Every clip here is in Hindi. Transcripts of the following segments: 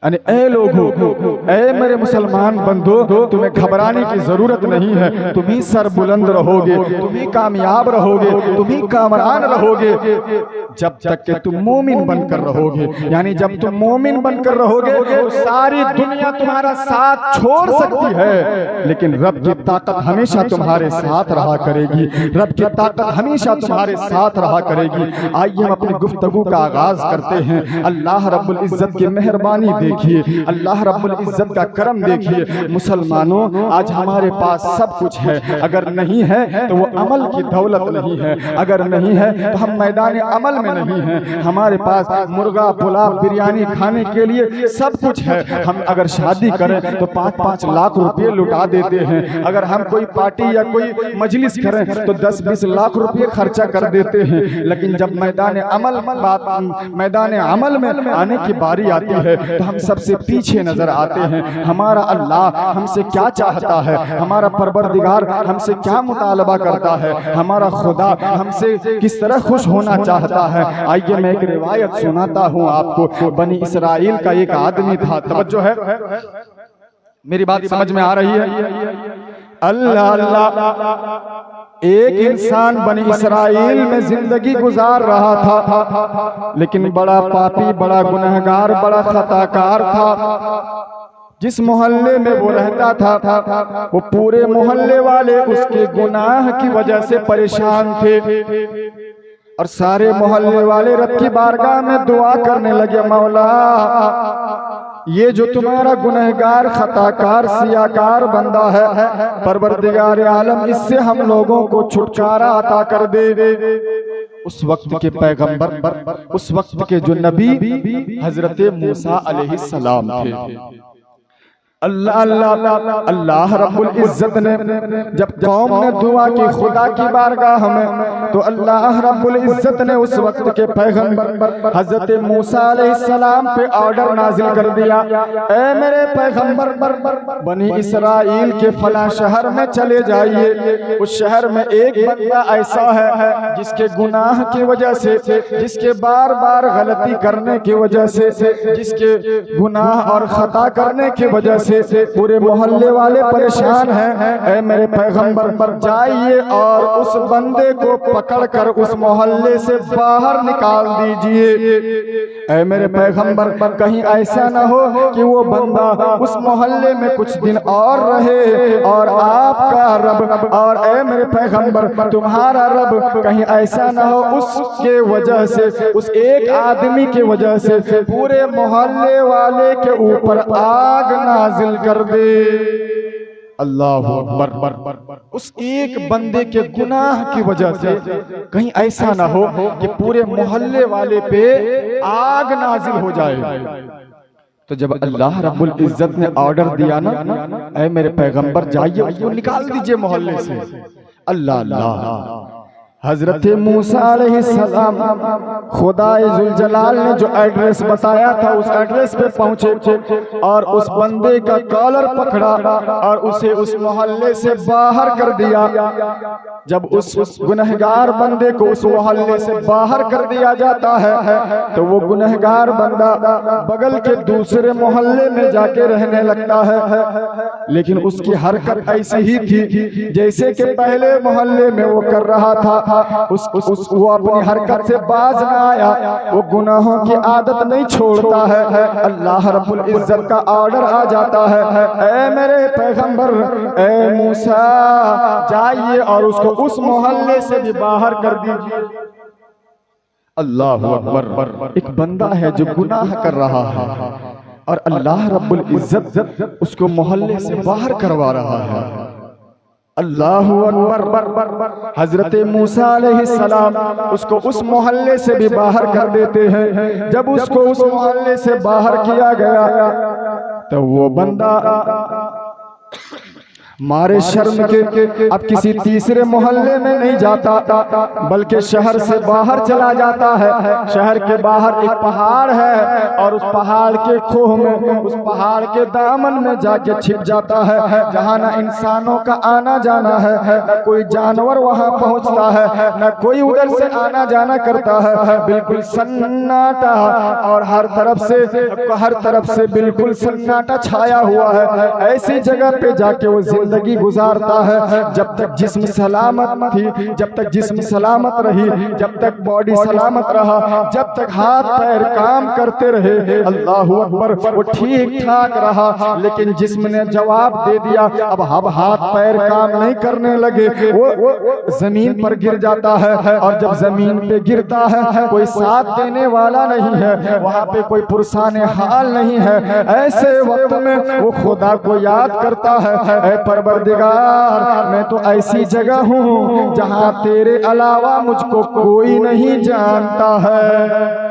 ए लोगों, ए मेरे मुसलमान बंधु, तुम्हें घबराने की जरूरत नहीं है। तुम ही सर बुलंद रहोगे, तुम ही कामयाब रहोगे, तुम ही कामरान रहोगे जब तक कि तुम मोमिन बनकर रहोगे। यानी जब तुम मोमिन बनकर रहोगे तो सारी दुनिया तुम्हारा साथ छोड़ सकती है, लेकिन रब की ताकत हमेशा तुम्हारे साथ रहा करेगी। रब की ताकत हमेशा तुम्हारे साथ रहा करेगी। आइए हम अपनी गुफ्तगू का आगाज करते हैं। अल्लाह रब्बुल इज्जत की मेहरबानी देखिए, अल्लाह रब्बुल इज्जत का करम देखिए। मुसलमानों, आज हमारे पास सब कुछ है, अगर नहीं है तो वो अमल की दौलत नहीं है, अगर नहीं है तो हम मैदान अमल में नहीं है। हमारे पास मुर्गा पुलाव बिरयानी खाने के लिए सब कुछ है। हम अगर शादी करें तो 5-5 लाख रुपए लुटा देते हैं। अगर हम कोई पार्टी या कोई मजलिस करें तो 10-20 लाख रुपए खर्चा कर देते हैं। लेकिन जब मैदान अमल में आने की बारी आती है तो हम सबसे पीछे नजर आते हैं। हमारा अल्लाह हमसे क्या चाहता है, हमारा परवरदिगार हमसे क्या मुतालबा करता है, हमारा खुदा हमसे किस तरह खुश होना चाहता है। आइए मैं एक रिवायत सुनाता हूँ आपको। बनी इसराइल का एक आदमी था, तवज्जो है, मेरी बात समझ में आ रही है? अल्लाह अल्लाह, एक इंसान बनी इसराइल में जिंदगी गुजार रहा था, लेकिन बड़ा पापी, बड़ा गुनहगार, बड़ा खताकार था। जिस मोहल्ले में वो रहता था वो पूरे मोहल्ले वाले उसके गुनाह की वजह से परेशान थे, और सारे मोहल्ले वाले रब की बारगाह में दुआ करने लगे, मौला ये जो तुम्हारा गुनहगार खताकार सियाकार बंदा है, परवरदिगार आलम इससे हम लोगों को छुटकारा अता कर दे। उस वक्त के पैगंबर, उस वक्त के जो नबी हजरत मूसा अलैहिस्सलाम थे। अल्लाह अल्लाह अल्लाह रब्बुल इज्जत ने जब कौम ने दुआ की खुदा की बारगाह में, तो अल्लाह रब्बुल इज्जत ने उस वक्त के पैगंबर हजरत मूसा अलैहिस्सलाम पे ऑर्डर नाजिल कर दिया, ए मेरे पैगंबर, बनी इसराइल के फला शहर में चले जाइए। उस शहर में एक बंदा ऐसा है जिसके गुनाह की वजह से, जिसके बार बार गलती करने की वजह से, जिसके गुनाह और खता करने की वजह से पूरे मोहल्ले वाले परेशान हैं। ऐ मेरे पैगंबर, जाइए और उस बंदे को पकड़कर उस मोहल्ले से बाहर निकाल दीजिए। ऐ मेरे पैगंबर, कहीं ऐसा ना हो कि वो बंदा उस मोहल्ले में कुछ दिन और रहे और आपका रब, और ऐ मेरे पैगंबर तुम्हारा रब कहीं ऐसा ना हो उसके वजह से, उस एक आदमी के वजह से पूरे मोहल्ले वाले के ऊपर आग नाजिल कर दे। अल्लाह अकबर, उस एक बंदे के गुनाह की वजह से कहीं ऐसा ना हो कि पूरे मोहल्ले वाले पे आग नाजिल हो जाए। तो जब अल्लाह रब्बुल इज्जत ने ऑर्डर दिया ना, ऐ मेरे पैगंबर जाइए उसको निकाल दीजिए मोहल्ले से। अल्लाह अल्लाह, हजरत मूसा अलैहिस्सलाम खुदाए जुल जलाल ने जो एड्रेस बताया था उस एड्रेस पे पहुंचे और उस बंदे का कॉलर पकड़ा और उसे उस मोहल्ले से बाहर कर दिया। जब उस गुनहगार बंदे को उस मोहल्ले से बाहर कर दिया जाता है तो वो गुनहगार बंदा बगल के दूसरे मोहल्ले में जाके रहने लगता है। लेकिन उसकी हरकत ऐसी ही थी जैसे कि पहले मोहल्ले में वो कर रहा था। वो अपनी हरकत से बाज न आया, वो गुनाहों की आदत नहीं छोड़ता है। अल्लाह रब्बुल इज्जत का ऑर्डर आ जाता है, ऐ मेरे पैगंबर, ऐ मूसा जाइए और उसको उस मोहल्ले से भी बाहर कर दीजिए। अल्लाह अकबर, एक बंदा है जो गुनाह कर रहा है और अल्लाह रब्बुल इज्जत उसको मोहल्ले से बाहर करवा रहा है। अल्लाहु अकबर, हजरत मूसा अलैहिस्सलाम उसको उस मोहल्ले से भी बाहर कर देते हैं। जब उसको उस मोहल्ले से बाहर किया गया तो वो बंदा मारे शर्म के अब किसी तीसरे मोहल्ले में नहीं जाता, बल्कि शहर से बाहर चला जाता है। शहर के बाहर एक पहाड़ है और उस पहाड़ के खोह में, उस पहाड़ के दामन में जाके छिप जाता है, जहाँ ना इंसानों का आना जाना है, न कोई जानवर वहाँ पहुँचता है, न कोई उधर से आना जाना करता है। बिल्कुल सन्नाटा और हर तरफ से बिल्कुल सन्नाटा छाया हुआ है। ऐसी जगह पे जाके वो जिंदगी गुजारता है। जब तक जिस्म सलामत थी, जब तक जिस्म सलामत रही, जब तक बॉडी सलामत रहा, जब तक हाथ पैर काम करते रहे, अल्लाह अकबर, वो ठीक ठाक रहा। लेकिन जिस्म ने जवाब दे दिया, अब हाथ पैर काम नहीं करने लगे, वो जमीन पर गिर जाता है। और जब जमीन पे गिरता है, कोई साथ देने वाला नहीं है, वहाँ पे कोई पुरसाने हाल नहीं है। ऐसे वक्त में वो खुदा को याद करता है, ऐ परवरदिगार, मैं तो ऐसी जगह हूँ जहाँ तेरे अलावा मुझको कोई नहीं जानता है।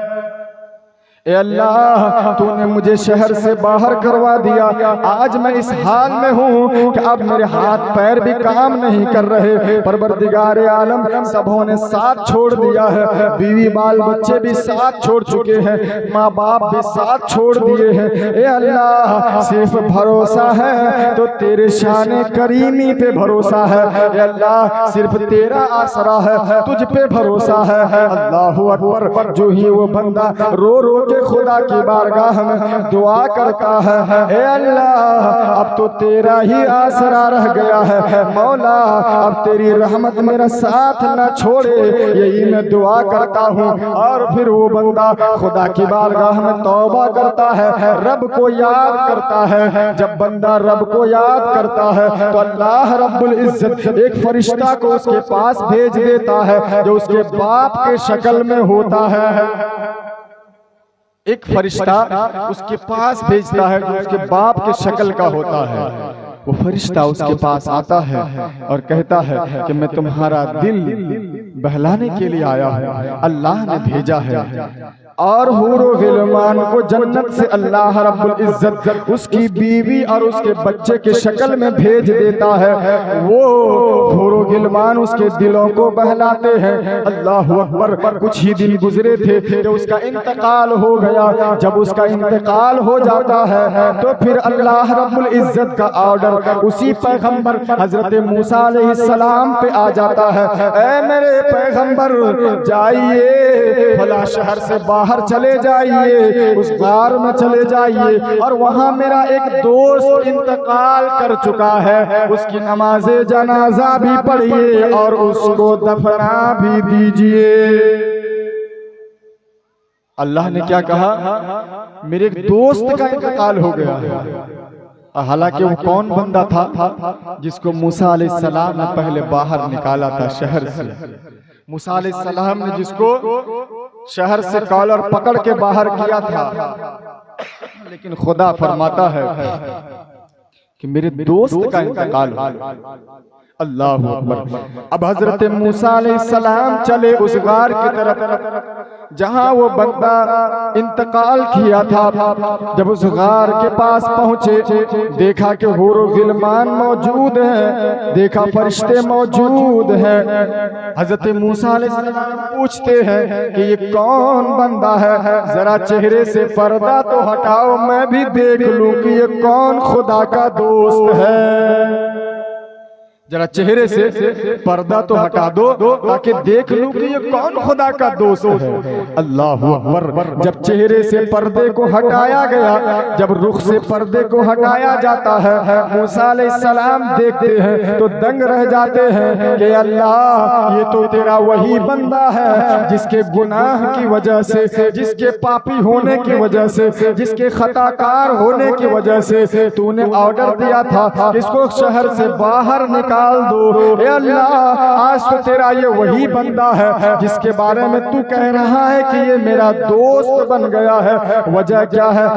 ए अल्लाह, तूने मुझे शहर से बाहर करवा दिया। आज मैं इस हाल में हूँ कि अब मेरे हाथ पैर भी काम नहीं कर रहे। परवरदिगार आलम, सबों ने साथ छोड़ दिया है, बीवी बाल बच्चे भी साथ छोड़ चुके हैं, माँ बाप भी साथ छोड़ दिए हैं। ए अल्लाह, सिर्फ भरोसा है तो तेरे शान करीमी पे भरोसा है। ए अल्लाह, सिर्फ तेरा आसरा है, तुझ पे भरोसा है। अल्लाह अकबर। जो ही वो बंदा रो रो के खुदा की बारगाह में दुआ करता है, ए अल्लाह, अब तो तेरा ही आसरा रह गया है। मौला, अब तेरी रहमत मेरा साथ न छोड़े, यही मैं दुआ करता हूँ। और फिर वो बंदा खुदा की बारगाह में तौबा करता है, रब को याद करता है। जब बंदा रब को याद करता है तो अल्लाह रब्बुल इज्जत एक फरिश्ता को उसके पास भेज देता है, जो उसके बाप के शक्ल में होता है। एक फरिश्ता उसके पास भेजता है जो उसके बाप के शक्ल का होता है। वो फरिश्ता उसके पास आता है और कहता है कि मैं तुम्हारा दिल बहलाने के लिए आया हूँ, अल्लाह ने भेजा है। और हूरो गिलमान को जन्नत से अल्लाह रब्बुल इज्जत उसकी बीवी और उसके बच्चे के शक्ल में भेज देता है। वो हूरो गिलमान उसके दिलों को बहलाते हैं। अल्लाह अकबर। कुछ ही दिन गुजरे थे कि उसका इंतकाल हो गया। जब उसका इंतकाल हो जाता है तो फिर अल्लाह रब्बुल इज्जत का ऑर्डर उसी पैगंबर हजरत मूसा अलैहिस्सलाम पे आ जाता है, ऐ मेरे पैगंबर, जाइए फला शहर से बाहर चले जाइए, उस गार में चले जाइए, और वहां मेरा एक दोस्त इंतकाल कर चुका है, उसकी नमाज़े जनाजा भी पढ़िए और उसको दफना भी दीजिए। अल्लाह ने क्या कहा? मेरे एक दोस्त का इंतकाल हो गया है। हालांकि वो कौन बंदा था जिसको मूसा अलैहिस्सलाम ने पहले बाहर निकाला था शहर से। मूसा अलैहिस्सलाम ने जिसको शहर से कॉलर पकड़ के बाहर किया था, लेकिन खुदा फरमाता है कि मेरे दोस्त का इंतकाल हो। अल्लाह अकबर। अब हजरत मूसा अलैहिस्सलाम चले उस गार की तरफ जहां वो बंदा इंतकाल किया था। जब उस गार के पास पहुंचे, देखा कि हूर गिलमान मौजूद हैं, देखा फरिश्ते मौजूद हैं। हजरत मूसा अलैहिस्सलाम पूछते हैं कि ये कौन बंदा है, जरा चेहरे से पर्दा तो हटाओ, मैं भी देख लूं कि ये कौन खुदा का दोस्त है। जरा चेहरे से पर्दा तो हटा दो ताकि देख लूं कि ये कौन खुदा का दोस्त है। अल्लाह अकबर। जब चेहरे से पर्दे को हटाया गया, जब रुख से पर्दे को हटाया जाता है, मूसा अलैहिस्सलाम देखते हैं तो दंग रह जाते हैं कि अल्लाह, ये तो तेरा वही बंदा है जिसके गुनाह की वजह से, जिसके पापी होने की वजह से, जिसके खताकार होने की वजह से तूने ऑर्डर दिया था इसको शहर से बाहर निकाल डाल दो। ए अल्लाह, आज तो तेरा ये वही बंदा है जिसके बारे में तू कह रहा है कि ये मेरा दोस्त बन गया है। वजह क्या है,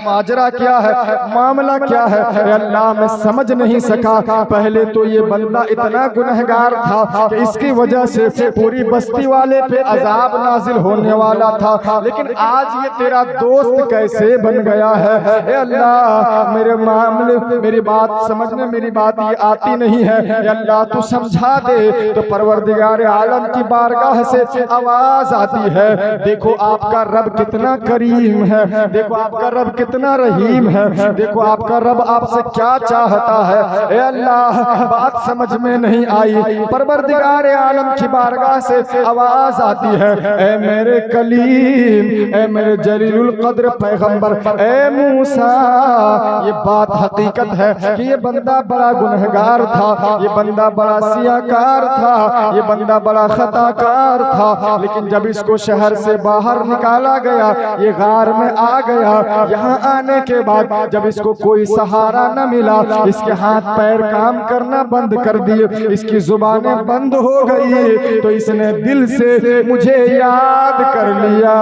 माजरा क्या है, मामला क्या है? ए अल्लाह, मैं समझ नहीं सका। पहले तो ये बंदा इतना गुनहगार था कि इसकी वजह से पूरी बस्ती वाले पे अजाब नाजिल होने वाला था, लेकिन आज ये तेरा दोस्त कैसे बन गया है? ए अल्लाह, मेरे मामले, मेरी बात समझने, मेरी बात ये आती नहीं है। ए अल्लाह, तू समझा दे। तो परवरदिगार आलम की बारगाह से आवाज आती है, देखो आपका रब कितना करीम है, देखो आपका रब कितना रहीम है, देखो आपका रब आपसे क्या चाहता है। ए अल्लाह, बात समझ में नहीं आई। परवरदिगार आलम की बारगाह से आवाज आती है, ए मेरे कलीम, ए मेरे जलीलुल कद्र पैगंबर, ए मूसा, ये बात हकीकत है कि ये बंदा बड़ा गुनहगार था, ये बंदा बड़ा सियाकार था, ये बंदा बड़ा खताकार था, लेकिन जब इसको शहर से बाहर निकाला गया, ये गार में आ गया, यहाँ आने के बाद जब इसको कोई सहारा न मिला, इसके हाथ पैर काम करना बंद कर दिए, इसकी जुबानें बंद हो गई, तो इसने दिल से मुझे याद कर लिया,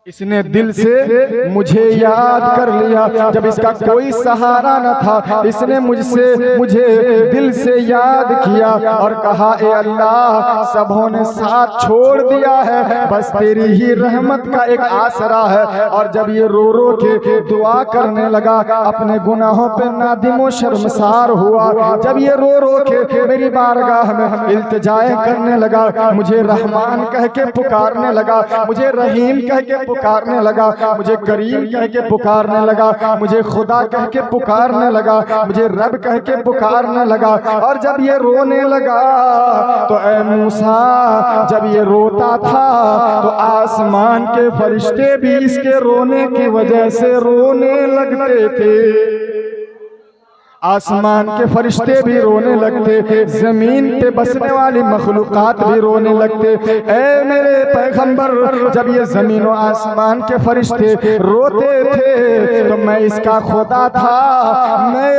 इसने दिल से मुझे याद कर लिया। जब इसका कोई सहारा न था, इसने मुझे दिल से याद किया और कहा, ए अल्लाह, सबों ने साथ छोड़ दिया है, बस तेरी ही रहमत का एक आसरा है। और जब ये रो रो के दुआ करने लगा, अपने गुनाहों पे नादिमो शर्मसार हुआ, जब ये रो रो के मेरी बारगाह में इल्तिजाएं करने लगा, मुझे रहमान कह के पुकारने लगा, मुझे रहीम कह के पुकारने लगा, मुझे करीम कह के पुकारने लगा, मुझे खुदा कह के पुकारने लगा, मुझे रब कह के पुकारने लगा। और जब ये रोने लगा तो ए मूसा, जब ये रोता था तो आसमान के फरिश्ते भी इसके रोने की वजह से रोने लगते थे, आसमान के फरिश्ते भी रोने लगते, जमीन पे बसने वाली मखलूकात भी रोने लगते। ऐ मेरे पैगंबर, जब ये जमीन और आसमान के फरिश्ते रोते थे तो मैं इसका खुदा था,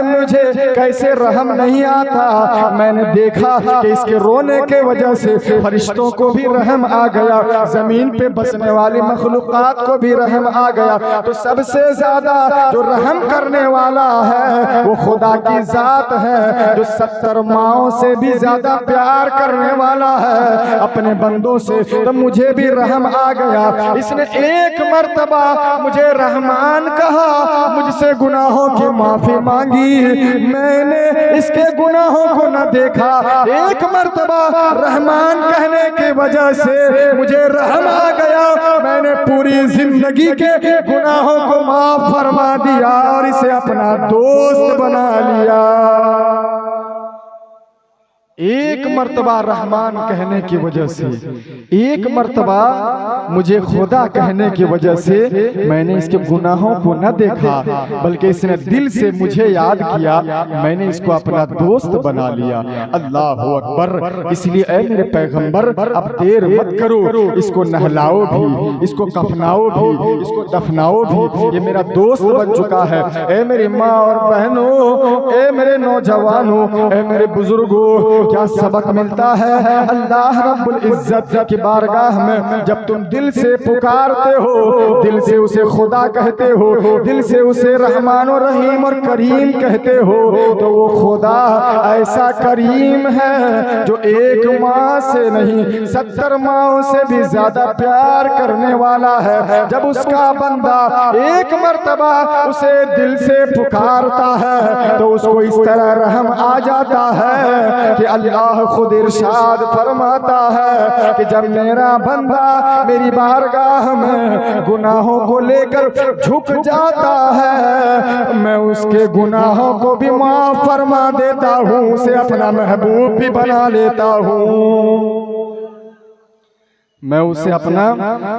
मुझे कैसे रहम नहीं आता। मैंने देखा कि इसके रोने के वजह से फरिश्तों को भी रहम आ गया, जमीन पे बसने वाली मखलूकात को भी रहम आ गया। तो सबसे ज्यादा जो रहम करने वाला है वो खुदा की जात है, जो 70 माओं से भी ज्यादा प्यार करने वाला है अपने बंदों से। तो मुझे भी रहम आ गया, इसने एक मर्तबा मुझे रहमान कहा, मुझसे गुनाहों की माफी मांगी, मैंने इसके गुनाहों को न देखा। एक मर्तबा रहमान कहने की वजह से मुझे रहम आ गया, मैंने पूरी जिंदगी के गुनाहों को माफ फरमा दिया और इसे अपना दोस्त बना लिया। एक मर्तबा रहमान कहने की वजह से, एक मर्तबा मुझे खुदा कहने की वजह से मैंने इसके गुनाहों को न देखा, बल्कि इसने दिल से मुझे याद किया, मैंने इसको अपना दोस्त बना लिया। अल्लाह अकबर। इसलिए ऐ मेरे पैगंबर, अब देर मत करो, इसको नहलाओ भी, इसको कफनाओ भी, इसको दफनाओ भी, ये मेरा दोस्त बन चुका है। ऐ मेरी माँ और बहनों, ऐ मेरे नौजवानों, ऐ मेरे बुजुर्गों, क्या सबक मिलता है अल्लाह रब्बुल इज्जत की बारगाह में। जब तुम दिल से पुकारते हो, दिल से उसे खुदा कहते हो, दिल से उसे रहमान और रहीम और करीम कहते हो, तो वो खुदा ऐसा करीम है जो एक माँ से नहीं 70 माँओं से भी ज्यादा प्यार करने वाला है। जब उसका बंदा एक मर्तबा उसे दिल से पुकारता है तो उसको इस तरह रहम आ जाता है कि अल्लाह खुद इरशाद फरमाता है कि जब मेरा बंदा मेरी बारगाह में गुनाहों को लेकर झुक जाता है, मैं उसके गुनाहों को भी माफ फरमा देता हूँ, उसे अपना महबूब भी बना लेता हूँ, मैं उसे अपना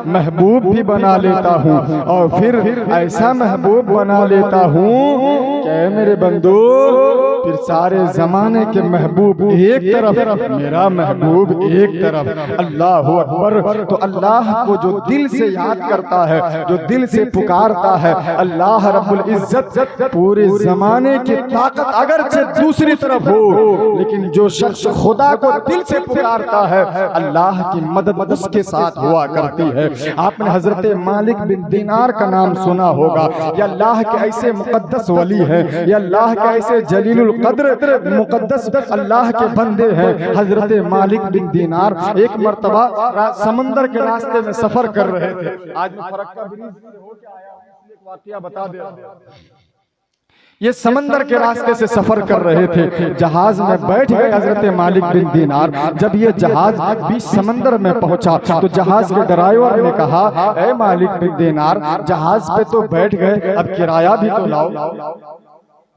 महबूब भी बना लेता हूँ। और फिर ऐसा महबूब बना लेता हूँ कि मेरे बंदो फिर सारे जमाने के महबूब एक तरफ, मेरा महबूब एक तरफ। अल्लाह अकबर। तो अल्लाह को जो दिल से याद करता है, जो दिल से पुकारता है, अल्लाह रब्बुल इज्जत पूरे जमाने की ताकत अगरचे दूसरी तरफ हो, लेकिन जो शख्स खुदा को दिल से पुकारता है, अल्लाह की मदद उसके साथ हुआ करती है। आपने हजरत मालिक बिन दीनार का नाम सुना होगा। ये अल्लाह के ऐसे मुकद्दस वली हैं, ये अल्लाह के ऐसे जलीलुल कद्र मुकद्दस अल्लाह के बंदे हैं। हजरत मालिक बिन दीनार एक मर्तबा समंदर के रास्ते में सफर कर रहे थे। आज फरक्का ब्रिज होके आया हूं, इसलिए एक वाकया बता दे रहा हूं। ये समंदर के रास्ते से सफर कर रहे थे, जहाज में बैठ गए हजरत मालिक बिन दीनार। जब ये जहाज बीच समंदर में पहुंचा तो जहाज के ड्राइवर ने कहा, ऐ मालिक बिन दीनार, जहाज पे तो बैठ गए, अब किराया भी तो लाओ।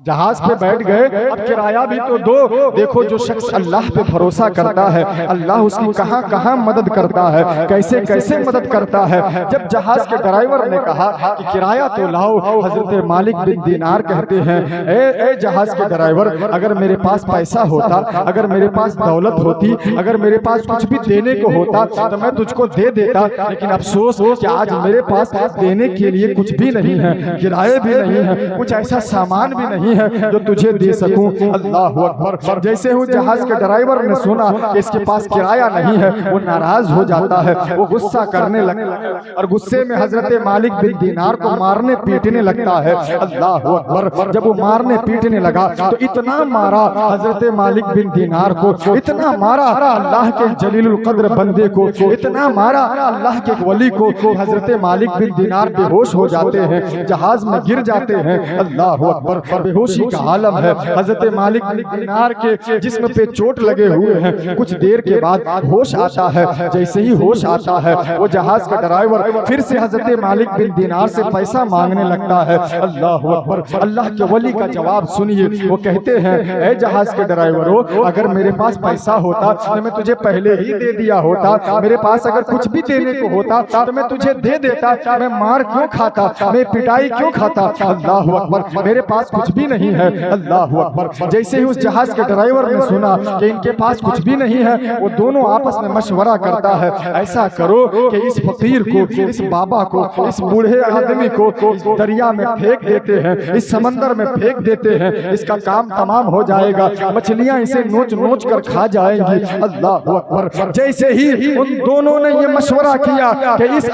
जहाज पे बैठ गए, अब किराया भी तो दो। देखो जो शख्स अल्लाह पे भरोसा करता है, अल्लाह उसकी कहां कहां मदद करता है, कैसे कैसे मदद करता है। जब जहाज के ड्राइवर ने कहा कि किराया तो लाओ, हजरत मालिक बिन दीनार कहते हैं, ए जहाज के ड्राइवर, अगर मेरे पास पैसा होता, अगर मेरे पास दौलत होती, अगर मेरे पास कुछ भी देने को होता तो मैं तुझको दे देता, लेकिन अफसोस कि आज मेरे पास देने के लिए कुछ भी नहीं है, किराए भी नहीं है, कुछ ऐसा सामान भी नहीं है जो तुझे दे सकूं। अल्लाह अकबर। जैसे वो जहाज के ड्राइवर ने सुना कि इसके पास किराया नहीं है, वो नाराज हो जाता है, वो गुस्सा करने लगता है और गुस्से में हजरत मालिक बिन दीनार को मारने पीटने लगता है। अल्लाह अकबर। जब वो मारने पीटने लगा तो इतना मारा हजरत मालिक बिन दीनार को, इतना मारा अल्लाह के जलीलुल कद्र बंदे को, इतना मारा अल्लाह के वली को, हजरत मालिक बिन दीनार बेहोश हो जाते हैं, जहाज में गिर जाते हैं। अल्लाह अकबर। बेहोशी का आलम है। हजरत मालिक बिन दीनार के जिस्म पे चोट लगे हुए हैं। कुछ देर के बाद होश आता है। जैसे ही होश आता है, वो जहाज का ड्राइवर फिर से हजरत मालिक बिन दीनार से पैसा मांगने लगता है। अल्लाह अकबर। अल्लाह के वली का जवाब सुनिए, वो कहते हैं, ऐ जहाज के ड्राइवरों, अगर मेरे पास पैसा होता तो मैं तुझे पहले ही दे दिया होता, मेरे पास अगर कुछ भी देने को होता तो मैं तुझे दे देता, मैं मार क्यों खाता, मैं पिटाई क्यों खाता। अल्लाह अकबर। मेरे पास कुछ भी नहीं है। अल्लाह अकबर। जैसे ही उस जहाज के ड्राइवर ने सुना कि इनके पास कुछ भी नहीं है, वो दोनों आपस में मशवरा करता है, ऐसा करो कि इस फकीर को, इस बाबा को, इस बूढ़े आदमी को दरिया में फेंक देते हैं, इस समंदर में फेंक देते हैं, इसका काम तमाम हो जाएगा, मछलियां इसे नोच नोच कर खा जाएंगी। अल्लाह अकबर। जैसे ही उन दोनों ने ये मशवरा किया कि इस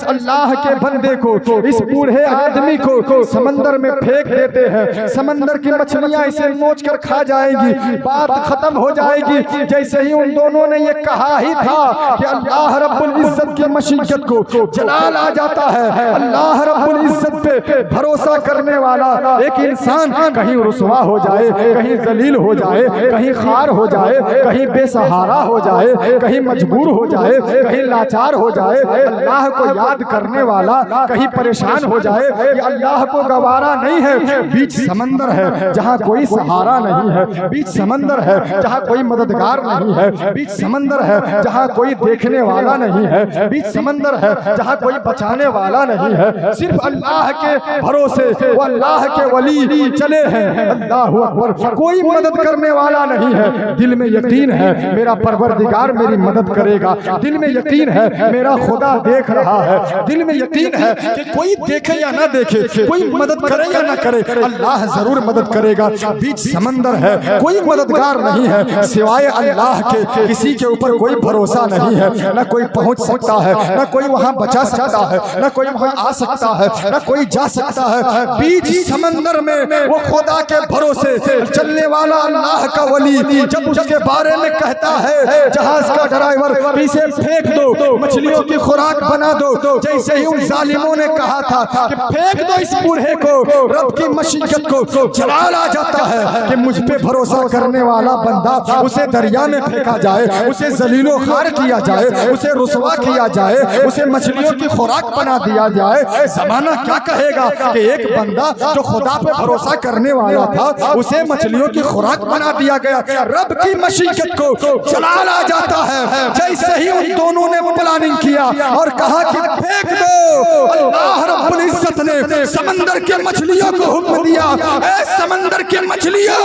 अल्लाह के बंदे को, इस बूढ़े आदमी को समंदर में फेंक देते हैं, समंदर की मछलियां इसे नोच कर खा जाएंगी, बात खत्म हो जाएगी। जैसे ही उन दोनों ने ये कहा ही था कि अल्लाह रब्बुल इज्जत की मशीयत को जलाल आ जाता है। अल्लाह रब्बुल इज्जत पे भरोसा करने वाला एक इंसान कहीं रुसवा हो जाए, कहीं जलील हो जाए, कहीं खार हो जाए, कहीं बेसहारा हो जाए, कहीं मजबूर हो जाए, कहीं लाचार हो जाए, अल्लाह को याद करने वाला कहीं परेशान हो जाए, ये अल्लाह को गवारा नहीं है। बीच समंदर है जहाँ कोई सहारा नहीं है, बीच समंदर है जहाँ कोई मददगार नहीं है, बीच समंदर है जहाँ कोई देखने वाला नहीं है, बीच समंदर है जहाँ कोई बचाने वाला नहीं है, सिर्फ अल्लाह के भरोसे वो अल्लाह के वली चले हैं। अल्लाह अकबर। कोई मदद करने वाला नहीं है। दिल में यकीन है मेरा परवरदिगार मेरी मदद करेगा, दिल में यकीन है मेरा खुदा देख रहा है, दिल में यकीन है कि कोई देखे या ना देखे, कोई मदद करे या ना करे, अल्लाह जरूर मदद करेगा। बीच समंदर है, कोई मददगार नहीं है सिवाय अल्लाह के, किसी के ऊपर कोई भरोसा नहीं है, न कोई पहुंच सकता है, न कोई वहां बचा सकता है, न कोई वहां आ सकता है, न कोई जा सकता है। बीच समंदर में वो खुदा के भरोसे चलने वाला अल्लाह का वली जब उसके बारे में कहता है, जहाज का ड्राइवर इसे फेंक दो, मछलियों की खुराक बना दो, जैसे ही उन जालिमों ने कहा था कि फेंक दो इस बूढ़े को, रब की मशीयत को जलाल आ जाता है कि मुझ पे भरोसा करने वाला बंदा, उसे दरिया में फेंका जाए, उसे जलीलो खार किया जाए, उसे रुसवा किया जाए, उसे मछलियों की खुराक बना दिया जाए। जमाना क्या कहेगा कि एक बंदा जो खुदा पे भरोसा करने वाला था, उसे मछलियों की खुराक बना दिया गया। रब की मशीयत को जलाल आ जाता है। जैसे ही उन दोनों ने प्लानिंग की, किया और कहा कि फेंक दो। अल्लाह रब्बुल इज्जत ने समंदर के मछलियों को हुक्म दिया, ऐ समंदर के मछलियों,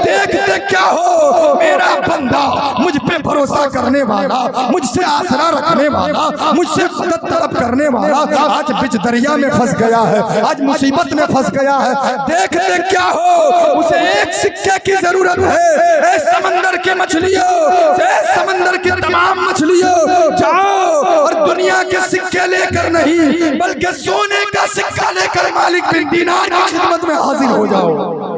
देखते क्या हो, मेरा बंदा मुझ पे भरोसा करने वाला, मुझसे आसरा रखने वाला, मुझसे मदद तलब करने वाला आज बीच दरिया में फंस गया है, आज मुसीबत में फंस गया है। देखते क्या हो, उसे एक सिक्के की जरूरत है। ऐ समंदर के मछलियों, ऐ समंदर की तमाम मछलियों, जाओ और दुनिया के सिक्के लेकर नहीं बल्कि सोने का सिक्का लेकर मालिक बिन दीनार की खिदमत में हाजिर हो जाओ।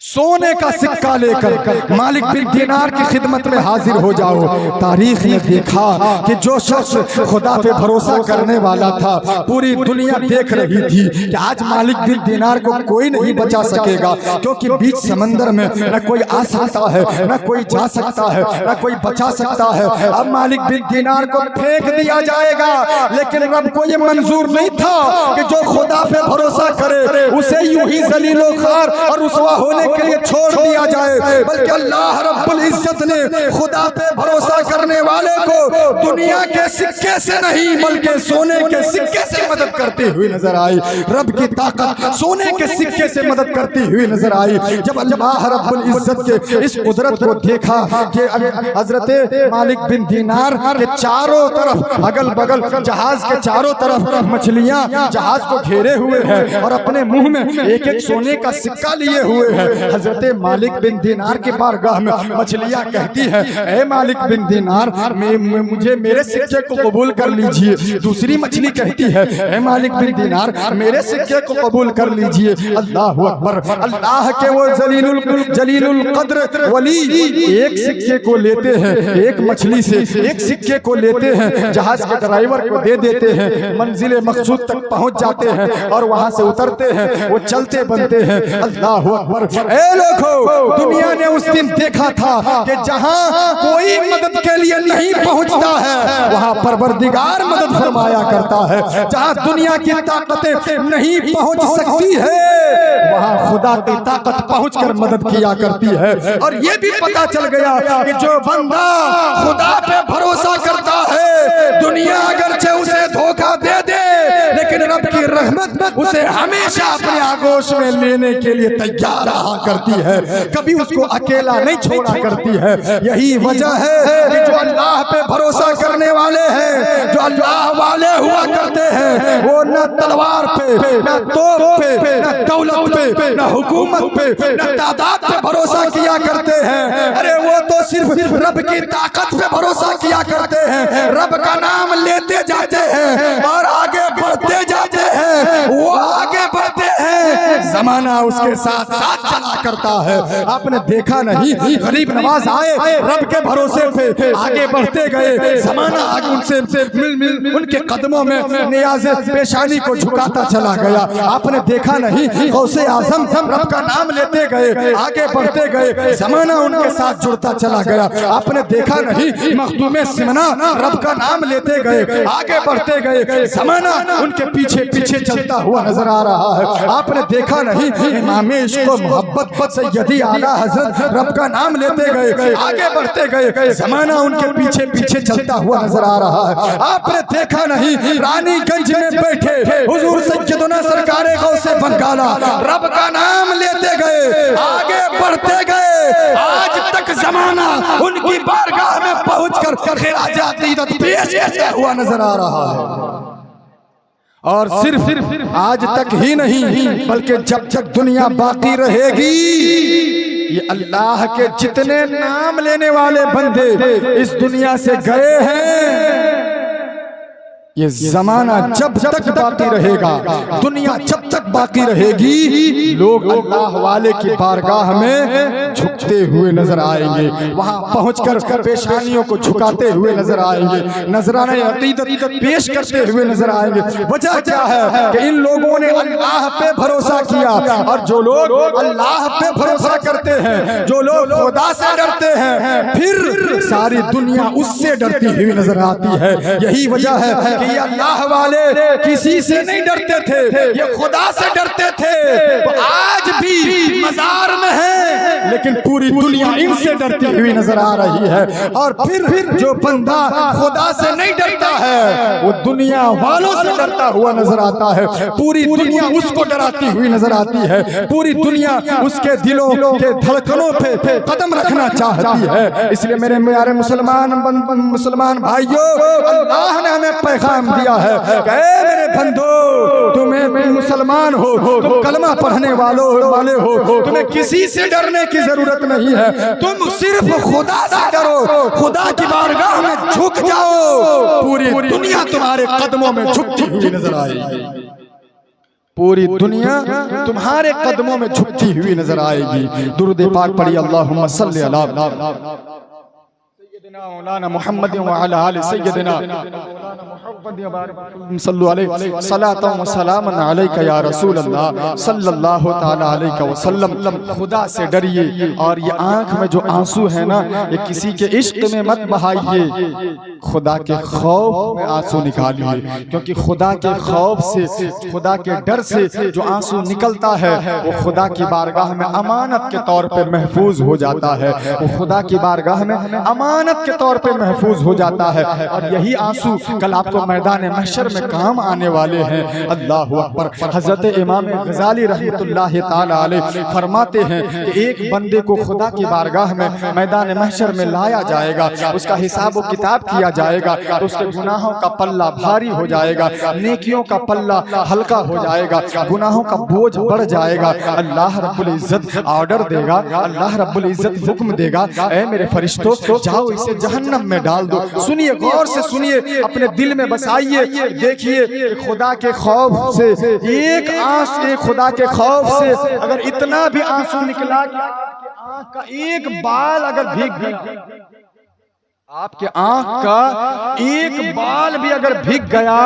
सोने का सिक्का लेकर मालिक बिन दीनार की खिदमत में हाजिर हो जाओ। तारीख ने देखा कि जो शख्स खुदा पे भरोसा करने वाला था, पूरी दुनिया देख रही थी कि आज मालिक बिन दीनार को कोई नहीं बचा सकेगा, क्योंकि बीच समंदर में न कोई आ सकता है, न कोई जा सकता है, न कोई बचा सकता है। अब मालिक बिन दीनार को फेंक दिया जाएगा, लेकिन रब को ये मंजूर नहीं था कि जो खुदा पे भरोसा करे उसे यूं ही जलीलो खार और रुसवा होने के लिए छोड़ दिया जाए, बल्कि अल्लाह रब्बुल इज्जत ने खुदा पे भरोसा करने वाले को दुनिया के सिक्के से नहीं बल्कि सोने के सिक्के से मदद करती हुई नजर आई। रब की ताकत सोने के सिक्के से मदद करती हुई नजर आई। जब अल्लाह रब्बुल इज्जत के इस कुदरत को देखा कि हजरत मालिक बिन दीनार के चारों तरफ अगल बगल जहाज के चारों तरफ मछलियां जहाज को घेरे हुए हैं और अपने मुंह में एक एक सोने का सिक्का लिए हुए हैं, हजरत मालिक बिन दीनार के बारगाह में मछलियां कहती है, ए मालिक बिन दीनार, मुझे मेरे सिक्के को कबूल कर लीजिए। दूसरी मछली कहती है, ए मालिक बिन दीनार, मेरे सिक्के को कबूल कर लीजिए। अल्लाह अकबर। अल्लाह के वो जलीलुल कद्र वली एक सिक्के को लेते हैं, एक मछली से एक सिक्के को लेते हैं, जहाज के ड्राइवर को दे देते हैं, मंजिल मकसूद तक पहुंच जाते हैं और वहां से उतरते हैं, वो चलते बनते हैं। अल्लाह अकबर। लोगों, दुनिया ने उस दिन देखा था कि जहां कोई मदद के लिए नहीं पहुंचता है वहां परवरदिगार मदद फरमाया करता है। जहां दुनिया की ताकतें नहीं पहुंच सकती है वहां खुदा की ताकत पहुंचकर मदद किया करती है। और ये भी पता चल गया कि जो बंदा खुदा पे भरोसा करता है, दुनिया अगरचे उसे धोखा दे दे, लेकिन रब की रहमत उसे हमेशा अपने आगोश में लेने के लिए तैयार रहा करती है, कभी उसको अकेला नहीं छोड़ा करती है। यही वजह है कि जो अल्लाह पे भरोसा करने वाले हैं, जो अल्लाह वाले हुआ करते हैं, वो न तलवार पे, न तोप पे, न दौलत पे, न हुकूमत पे, न तादाद पे भरोसा किया करते हैं। अरे वो तो सिर्फ रब की ताकत पे भरोसा किया करते हैं, रब का नाम लेते जाते हैं और आगे बढ़ते जाते हैं। वो आगे बढ़ते हैं, जमाना उसके साथ साथ चला करता है। आपने देखा नहीं, गरीब नवाज आए, रब के भरोसे पे आगे बढ़ते गए, जमाना आगे उनसे मिल उनके कदमों में नियाज़ पेशानी को झुकाता चला गया। आपने देखा नहीं, गौसे आजम रब का नाम लेते गए, आगे बढ़ते गए, जमाना उनके साथ जुड़ता चला गया। आपने देखा नहीं, मखदूमे सिमना रब का नाम लेते गए, आगे बढ़ते गए, जमाना उनके पीछे पीछे चलता हुआ नजर आ रहा है। आपने देखा नहीं, इमाम इश्क व मोहब्बत सैयदी आला हजरत रब का नाम लेते गए, आगे बढ़ते गए, जमाना उनके पीछे पीछे चलता हुआ नजर आ रहा है। आपने देखा नहीं, रानीगंज में बैठे हुजूर सैयदना सरकारे गौसे बंगाला रब का नाम लेते गए, आगे बढ़ते गए, आज तक जमाना उनकी बारगाह में पहुंचकर खिराजात इज़्ज़त पेश करता हुआ नजर आ रहा है। और सिर्फ आज तक ही नहीं बल्कि जब तक दुनिया बाकी रहेगी, ये अल्लाह के जितने नाम लेने वाले बंदे इस दुनिया से गए हैं, ये जमाना जब तक बाकी रहेगा, दुनिया जब तक बाकी रहेगी, लोग अल्लाह वाले की बारगाह में झुकते हुए नजर आएंगे, वहां पहुंचकर पेशानियों को झुकाते हुए नजर आएंगे, नजराने अकीदत पेश करते हुए नजर आएंगे। वजह क्या है कि इन लोगों ने अल्लाह पे भरोसा किया, और जो लोग अल्लाह पे भरोसा करते हैं, जो लोग खुदा से डरते हैं, फिर सारी दुनिया उससे डरती हुई नजर आती है। यही वजह है ये अल्लाह वाले किसी से नहीं डरते थे, ये खुदा से डरते थे। तो आज भी मजार में है, लेकिन पूरी दुनिया इनसे डरती हुई नजर आ रही है। और फिर जो बंदा खुदा से नहीं डरता है वो दुनिया वालों से डरता हुआ नजर आता है। पूरी दुनिया उसको डराती हुई नजर आती है, पूरी दुनिया उसके दिलों के धड़कनों पे कदम रखना चाहती है। इसलिए मेरे प्यारे मुसलमान भाइयों, अल्लाह ने हमें पैगाम दिया है कि मेरे बंदो, तुम्हें मुसलमान हो, तुम कलमा पढ़ने वाले हो, तुम्हें किसी से डरने की जरूरत नहीं है। तुम सिर्फ खुदा से डरो, खुदा की बारगाह में झुक जाओ, पूरी दुनिया तुम्हारे कदमों में झुकती हुई नजर आएगी। पूरी दुनिया तुम्हारे कदमों में झुकती हुई नजर आएगी। दुरूद पाक पढ़िए, अल्लाहुम्मा सल्ली अला मौलाना मुहम्मद व अला आलि सय्यदिना सल्लल्लाहु अलैहि सलातन व सलामन अलैका या रसूल अल्लाह सल्लल्लाहु तआला अलैहि वसल्लम। खुदा से डरिए। और ये आंख में जो आंसू है ना, ये किसी के इश्क में मत बहाइए, खुदा के खौफ में आंसू निकालिए। क्योंकि खुदा के खौफ से, खुदा के डर से जो आंसू निकलता है वो खुदा की बारगाह में अमानत के तौर पे महफूज हो जाता है। वो खुदा की बारगाह में अमानत के तौर पे महफूज हो जाता है। और यही आंसू कल आपको मैदान महशर में काम आने वाले हैं। अल्लाह अकबर। हजरत इमाम गजाली रहमतुल्लाह ताला अलैह फरमाते हैं कि एक बंदे को खुदा की बारगाह में मैदान महशर में लाया जाएगा, उसका हिसाब व किताब किया जाएगा, तो उसके गुनाहों का पल्ला भारी हो जाएगा, नेकियों का पल्ला हल्का हो जाएगा, गुनाहों का बोझ बढ़ जाएगा। अल्लाह रब्बुल इज्जत ऑर्डर देगा, अल्लाह रब्बुल इज्जत हुक्म देगा, ऐ मेरे फरिश्तों जाओ इसे जहन्नम में डाल दो। सुनिए, गौर से सुनिए, अपने दिल में बसाइए, देखिए खुदा के खौफ से एक आंसू, खुदा के खौफ से अगर इतना भी आंसू निकला कि आपके आंख का एक बाल अगर भीग गया, आपके आंख का एक बाल भी अगर भीग गया,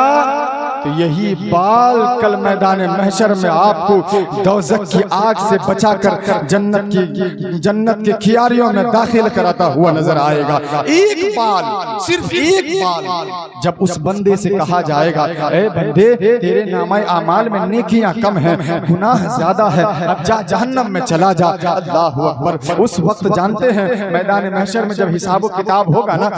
तो यही बाल कल मैदान महशर में आपको दोज़ख की आग से बचाकर जन्नत के खियारियों में दाखिल कराता हुआ नजर आएगा। एक बाल, सिर्फ एक बाल। जब उस बंदे से कहा जाएगा, ए बंदे तेरे नामाए आमाल में नेकियां कम हैं, गुनाह ज्यादा है, अब जा जहन्नम में चला जा। अल्लाह अकबर। उस वक्त जानते हैं मैदान महशर में जब हिसाब किताब होगा ना,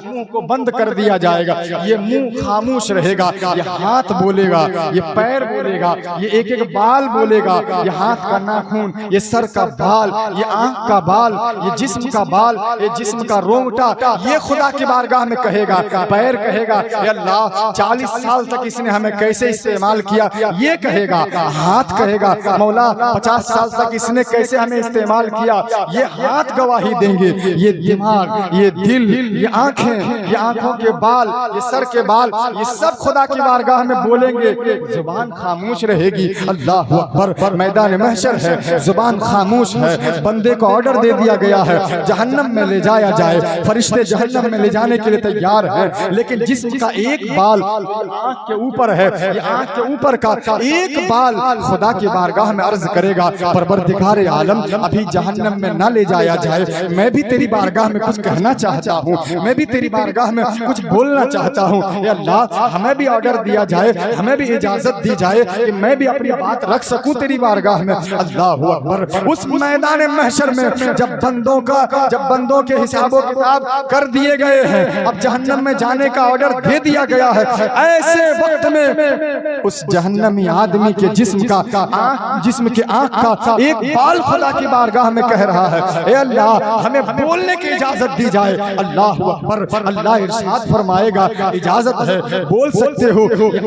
मुंह को बंद कर दिया जाएगा, ये मुंह खामोश रहेगा, ये हाथ बोलेगा, ये पैर बोलेगा, ये एक एक बाल बोलेगा, ये हाथ का नाखून, ये सर का बाल, ये आंख का बाल, ये जिस्म का बाल, ये जिस्म का रोंगटा, ये खुदा की बारगाह में कहेगा। पैर कहेगा, अल्लाह 40 साल तक इसने हमें कैसे इस्तेमाल किया, ये कहेगा। हाथ कहेगा, मौला 50 साल तक इसने कैसे हमें इस्तेमाल किया, ये हाथ गवाही देंगे। ये दिमाग, ये दिल, ये आंखें, ये आंखों के बाल, ये सर के बाल, ये सब खुदा की बारगाह में बोलेंगे, जुबान खामोश रहेगी। अल्लाह अकबर। मैदान महशर है, जुबान खामोश है, बंदे को ऑर्डर दे दिया गया है जहन्नम में ले जाया जाए, फरिश्ते जहन्नम में ले जाने के लिए तैयार हैं, लेकिन जिस्म का एक बाल आंख के ऊपर है, ये आंख के ऊपर का एक बाल खुदा की बारगाह में अर्ज करेगा, परवरदिगार आलम अभी जहन्नम में ना ले जाया जाए, मैं भी तेरी बारगाह में कुछ कहना चाहता हूँ, मैं भी तेरी बारगाह में कुछ बोलना चाहता हूँ। अल्लाह हमें भी ऑर्डर दिया जाए, हमें भी इजाजत दी जाए कि मैं भी अपनी बात रख सकूं तेरी बारगाह में। अल्लाह अकबर। उस मैदान महशर में जब बंदों के हिसाबो किताब कर दिए गए हैं, अब जहन्नम में जाने का ऑर्डर दे दिया गया है, ऐसे वक्त में उस जहन्नमी आदमी के जिस्म के आंख का एक बाल खुदा की बारगाह में कह रहा है, ए अल्लाह हमें बोलने की इजाजत दी जाए। अल्लाह अकबर। अल्लाह इरशाद फरमाएगा, इजाजत है, बोल सकते हो।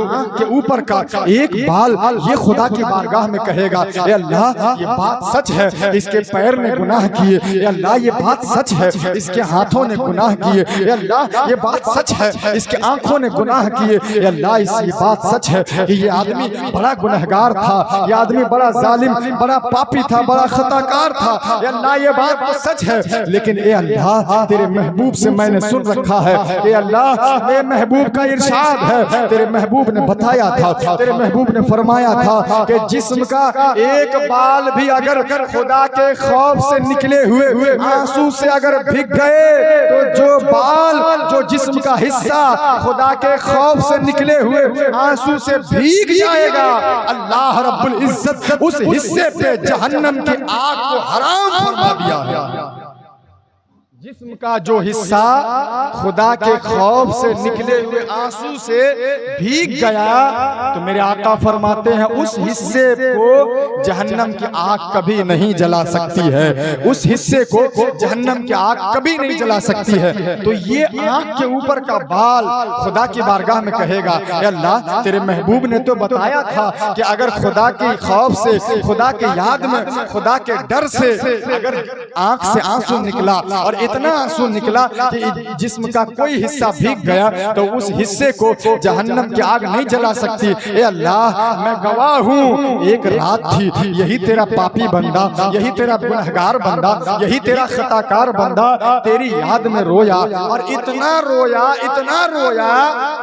आंख के ऊपर का एक बाल ये खुदा की बारगाह में कहेगा, ए अल्लाह ये बात सच है, इसके पैर ने गुनाह किए, ए अल्लाह ये बात सच है, इसके हाथों ने गुनाह किए, ए अल्लाह ये बात सच है, इसके आंखों ने गुनाह किए, ए अल्लाह ये बात सच है कि ये आदमी बड़ा गुनहगार था, ये आदमी बड़ा जालिम, बड़ा पापी था, बड़ा खताकार था, ए अल्लाह ये बात तो सच है, लेकिन ए अल्लाह तेरे महबूब से मैंने सुन रखा है, ए अल्लाह मेरे महबूब का इरशाद है, तेरे महबूब ने बताया था, तेरे महबूब ने फरमाया था कि जिस्म का एक बाल भी अगर खुदा के खौफ से निकले हुए आंसू से अगर भीग गए, तो जो बाल जो जिस्म का हिस्सा खुदा के खौफ से निकले हुए आंसू से भीग जाएगा, अल्लाह रब्बुल इज्जत उस हिस्से पे जहन्नम की आग को हराम फरमा दिया है। जिस्म का जो हिस्सा खुदा के खौफ से निकले हुए आंसू से भीग गया, तो मेरे आका फरमाते हैं उस हिस्से को जहन्नम की आग कभी नहीं जला सकती है, उस हिस्से को जहन्नम की आग कभी नहीं जला सकती है। तो ये आंख के ऊपर का बाल खुदा की बारगाह में कहेगा, अल्लाह तेरे महबूब ने तो बताया था कि अगर खुदा के खौफ से, खुदा के याद में, खुदा के डर से अगर आंख से आंसू निकला और इतना आंसू निकला कि जिस्म का कोई हिस्सा भीग गया, तो उस हिस्से को जहन्नम की आग नहीं जला सकती। ए अल्लाह मैं गवाह हूँ, एक रात थी, यही तेरा पापी बंदा, यही तेरा गुनहगार बंदा, यही तेरा खताकार बंदा तेरी याद में रोया, और इतना रोया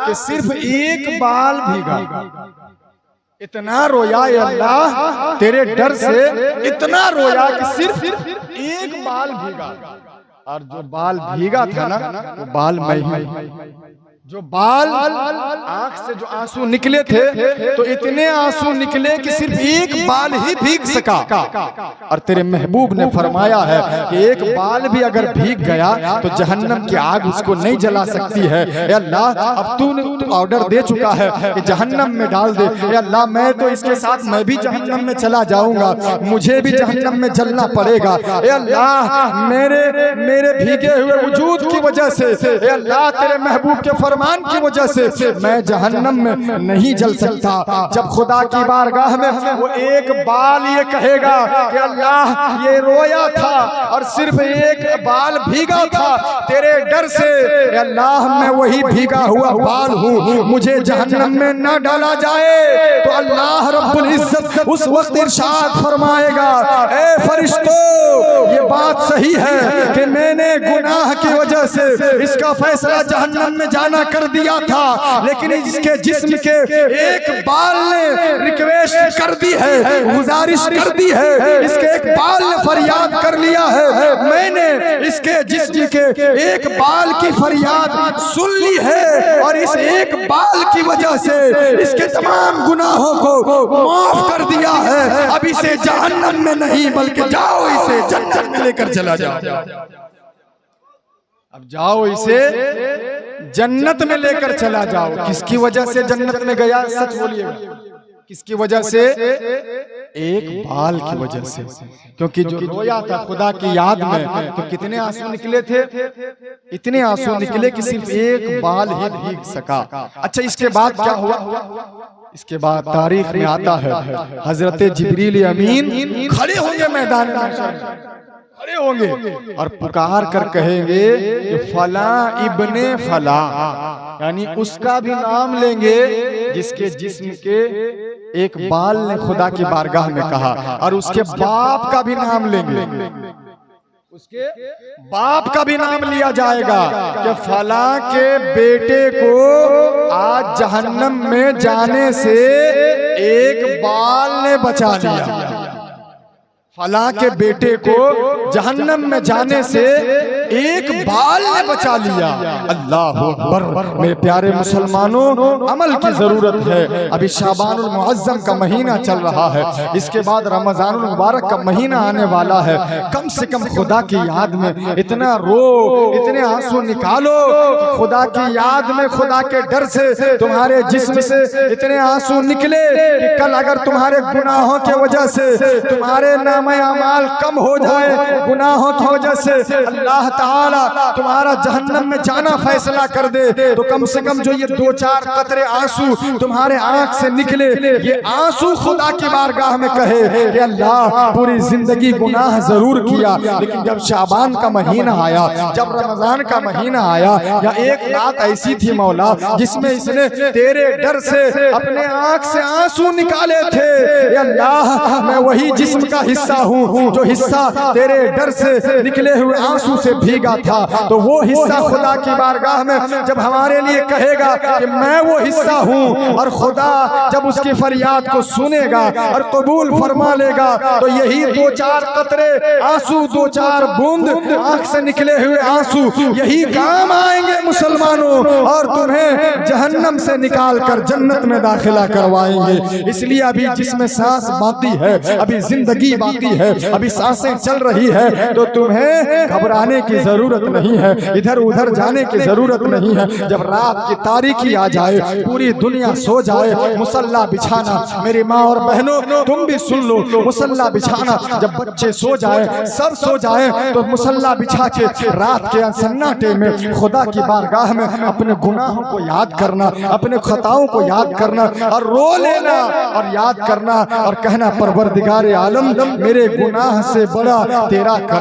कि सिर्फ एक बाल भीगा, इतना रोया या अल्लाह तेरे डर से, इतना रोया कि सिर्फ एक बाल भीगा। और जो बाल भीगा था ना, वो बाल मैं, जो बाल आंख से जो आंसू निकले थे, तो इतने आंसू निकले कि सिर्फ एक बाल ही भीग सका। और तेरे महबूब ने फरमाया है कि एक बाल भी अगर भीग गया तो जहन्नम की आग उसको नहीं जला सकती है। ए अल्लाह अब तूने ऑर्डर दे चुका है कि जहन्नम में डाल दे, ए अल्लाह मैं तो इसके साथ मैं भी जहन्नम में चला जाऊंगा, मुझे भी जहन्नम में जलना पड़ेगा। ए अल्लाह मेरे भीगे हुए वजूद की वजह से, ए अल्लाह तेरे महबूब के फरमान की वजह से मैं जहन्नम में नहीं जल सकता। जब खुदा की बारगाह में वो एक बाल ये कहेगा कि अल्लाह ये रोया था और सिर्फ एक बाल भीगा था तेरे डर से, अल्लाह मैं वही भीगा हुआ बाल हूँ, मुझे जहन्नम में न डाला जाए। तो अल्लाह रब्बुल इज्जत उस वक्त इरशाद फरमाएगा, ए फरिश्तों ये बात सही है कि मैंने गुनाह की वजह से इसका फैसला जहन्नम में जाना कर दिया था, लेकिन इसके जिस्म के एक बाल ने रिक्वेस्ट कर दी है, गुजारिश कर दी है, इसके एक बाल ने फरियाद कर लिया है, मैंने इसके जिस्म के एक बाल की फरियाद सुन ली है, और इस एक बाल की वजह से इसके तमाम गुनाहों को माफ कर दिया है। अब इसे जहन्नम में नहीं बल्कि जाओ इसे जन्नत में लेकर चला जाओ, अब जाओ इसे जन्नत में लेकर चला जाओ। किसकी वजह से जन्नत में गया, सच बोलिएगा, किसकी वजह से? एक बाल की वजह से, क्योंकि जो रोया था खुदा की याद में, तो कितने आंसू निकले थे, इतने आंसू निकले कि सिर्फ एक बाल ही भीग सका। अच्छा इसके बाद क्या हुआ? इसके बाद तारीख में आता है हजरत जिब्रील अमीन खड़े होंगे मैदान में, खड़े होंगे और पुकार कर कहेंगे फला इब्ने फला, यानी उसका भी नाम लेंगे जिसके जिस्म के एक बाल ने खुदा की बारगाह में कहा, और उसके बाप का भी नाम लेंगे, उसके बाप का भी नाम लिया जाएगा कि फला के बेटे को आज जहन्नम में जाने से एक बाल ने बचा लिया, फला के बेटे को जहन्नम में जाने से एक बाल ने बचा लिया। अल्लाह अकबर। मेरे प्यारे मुसलमानों, अमल की जरूरत है। अभी शाबानुल मुअज्जम का महीना चल रहा है, इसके बाद रमजानुल मुबारक का महीना आने वाला है। कम से कम खुदा की याद में इतना रो, इतने आंसू निकालो कि खुदा की याद में, खुदा के डर से तुम्हारे जिस्म से इतने आंसू निकले कि कल अगर तुम्हारे गुनाहों की वजह से तुम्हारे नामे अमाल कम हो जाए, गुनाहों की वजह से अल्लाह ताला तुम्हारा जहन्नम में जाना फैसला कर दे, तो कम से कम जो ये 2-4 कतरे आंसू तुम्हारे आंख से निकले, ये आंसू खुदा की बारगाह में कहे कि अल्लाह पूरी जिंदगी गुनाह जरूर किया, लेकिन जब शाबान का महीना आया, जब रमजान का महीना आया, या एक रात ऐसी थी मौला जिसमें इसने तेरे डर से अपने आंख से आंसू निकाले थे। अल्लाह मैं वही जिस्म का हिस्सा हूँ जो हिस्सा तेरे डर से निकले हुए आंसू से भीगा था, तो वो हिस्सा खुदा की बारगाह में जब हमारे लिए कहेगा कि मैं वो हिस्सा हूँ, और खुदा जब उसकी फरियाद को सुनेगा और कबूल फरमा लेगा, तो यही 2-4 कतरे आंसू, 2-4 बूंद आंख से निकले हुए आंसू यही काम आएंगे मुसलमान। मुसलमानों, और तुम्हें जहन्नम से निकाल कर जन्नत में दाखिला करवाएंगे। इसलिए अभी जिसमें सांस बाकी है, अभी जिंदगी बाकी है, अभी सांसें चल रही है, तो तुम्हें घबराने की जरूरत नहीं है, इधर उधर जाने की जरूरत नहीं है। जब रात की तारीकी आ जाए, पूरी दुनिया सो जाए, मुसल्ला बिछाना। मेरी माँ और बहनों, तुम भी सुन लो, मुसल्ला बिछाना। जब बच्चे सो जाए, सब सो जाए, तो मुसल्ला बिछा के रात के सन्नाटे में खुदा की बारगाह में अपने गुनाहों को याद करना, अपने खताओं को याद करना, और रो लेना और याद करना, और कहना परवरदिगार आलम, मेरे गुनाह से बड़ा तेरा